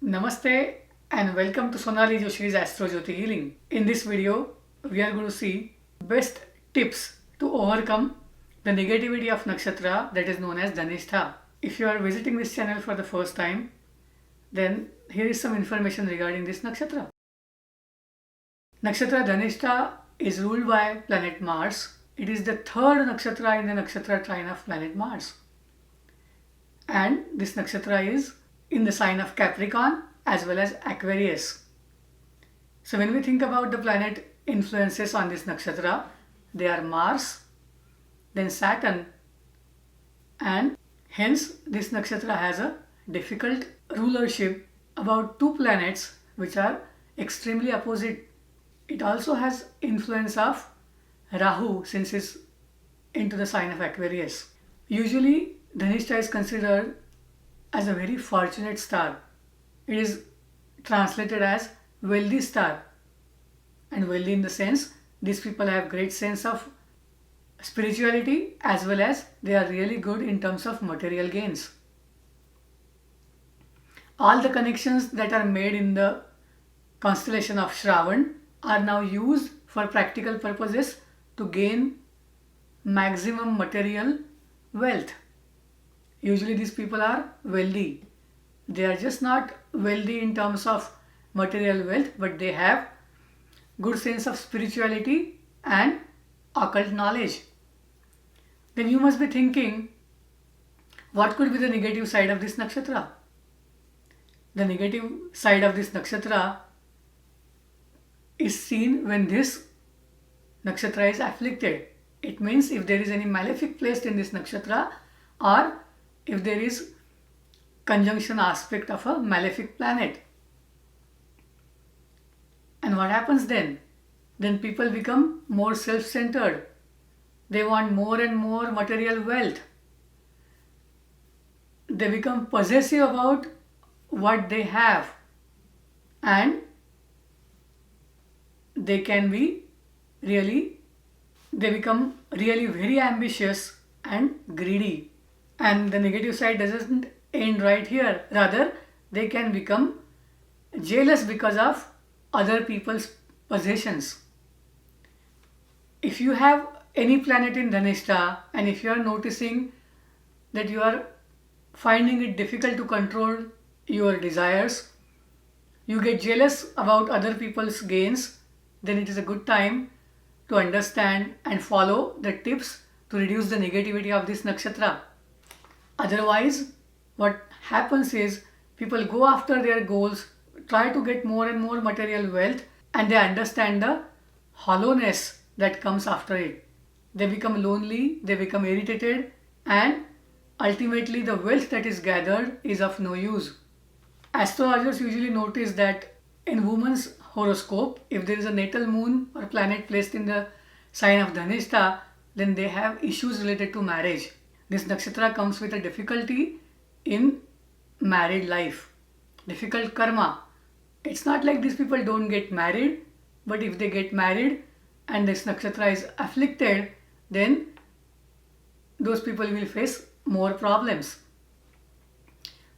Namaste and welcome to Sonali Joshi's Astro Jyoti Healing. In this video, we are going to see best tips to overcome the negativity of nakshatra that is known as Dhanistha. If you are visiting this channel for the first time, then here is some information regarding this nakshatra. Nakshatra Dhanistha is ruled by planet Mars. It is the third nakshatra in the nakshatra trine of planet Mars. And this nakshatra is in the sign of Capricorn as well as Aquarius. So when we think about the planet influences on this nakshatra, they are Mars, then Saturn, and hence this nakshatra has a difficult rulership about two planets which are extremely opposite. It also has influence of Rahu since it's into the sign of Aquarius. Usually Dhanistha is considered as a very fortunate star. It is translated as wealthy star, and wealthy in the sense these people have great sense of spirituality as well as they are really good in terms of material gains. All the connections that are made in the constellation of Shravan are now used for practical purposes to gain maximum material wealth. Usually these people are wealthy. They are just not wealthy in terms of material wealth, but they have good sense of spirituality and occult knowledge. Then you must be thinking, what could be the negative side of this nakshatra? The negative side of this nakshatra is seen when this nakshatra is afflicted. It means if there is any malefic placed in this nakshatra, or if there is conjunction aspect of a malefic planet. And what happens then? Then people become more self-centered. They want more and more material wealth. They become possessive about what they have, and they become really very ambitious and greedy. And the negative side doesn't end right here. Rather, they can become jealous because of other people's possessions. If you have any planet in Dhanistha and if you are noticing that you are finding it difficult to control your desires, you get jealous about other people's gains, then it is a good time to understand and follow the tips to reduce the negativity of this nakshatra. Otherwise, what happens is people go after their goals, try to get more and more material wealth, and they understand the hollowness that comes after it. They become lonely, they become irritated, and ultimately the wealth that is gathered is of no use. Astrologers usually notice that in woman's horoscope, if there is a natal moon or planet placed in the sign of Dhanistha, then they have issues related to marriage. This nakshatra comes with a difficulty in married life, difficult karma. It's not like these people don't get married, but if they get married and this nakshatra is afflicted, then those people will face more problems.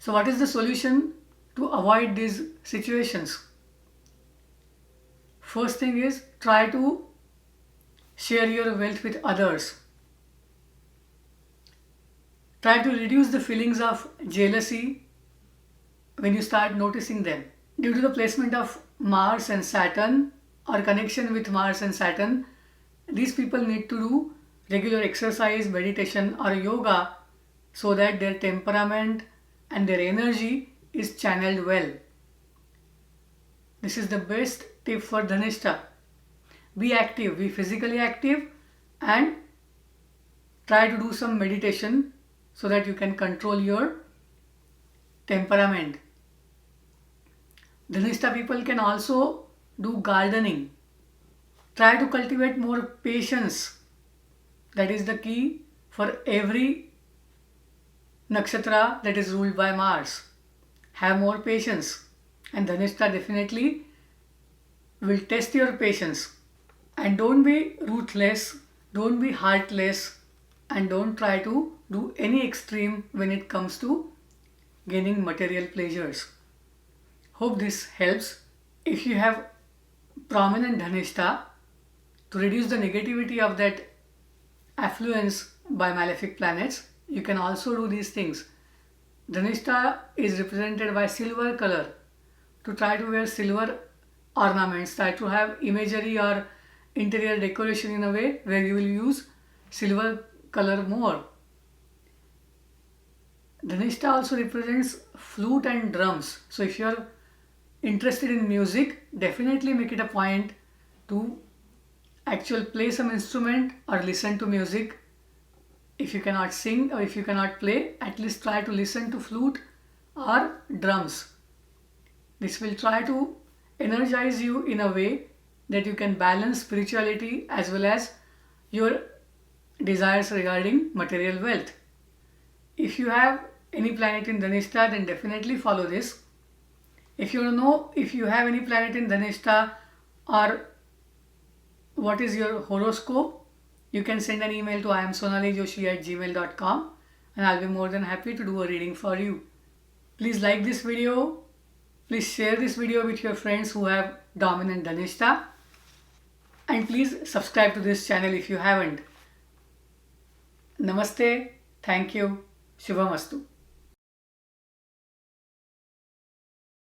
So what is the solution to avoid these situations? First thing is, try to share your wealth with others. Try to reduce the feelings of jealousy when you start noticing them. Due to the placement of Mars and Saturn or connection with Mars and Saturn, these people need to do regular exercise, meditation or yoga so that their temperament and their energy is channeled well. This is the best tip for Dhanistha. Be active, be physically active, and try to do some meditation so that you can control your temperament. Dhanistha people can also do gardening. Try to cultivate more patience. That is the key for every nakshatra that is ruled by Mars. Have more patience, and Dhanistha definitely will test your patience. And don't be ruthless, don't be heartless, and don't try to do any extreme when it comes to gaining material pleasures. Hope this helps. If you have prominent Dhanishta, to reduce the negativity of that affluence by malefic planets, you can also do these things. Dhanishta is represented by silver color. To try to wear silver ornaments, try to have imagery or interior decoration in a way where you will use silver color more. Dhanishta also represents flute and drums. So if you are interested in music, definitely make it a point to actually play some instrument or listen to music. If you cannot sing or if you cannot play, at least try to listen to flute or drums. This will try to energize you in a way that you can balance spirituality as well as your desires regarding material wealth. If you have any planet in Dhanishta, then definitely follow this. If you know if you have any planet in Dhanishta or what is your horoscope, you can send an email to iamsonalijoshi@gmail.com and I'll be more than happy to do a reading for you. Please like this video. Please share this video with your friends who have dominant Dhanishta. And please subscribe to this channel if you haven't. Namaste. Thank you. Shubhamastu.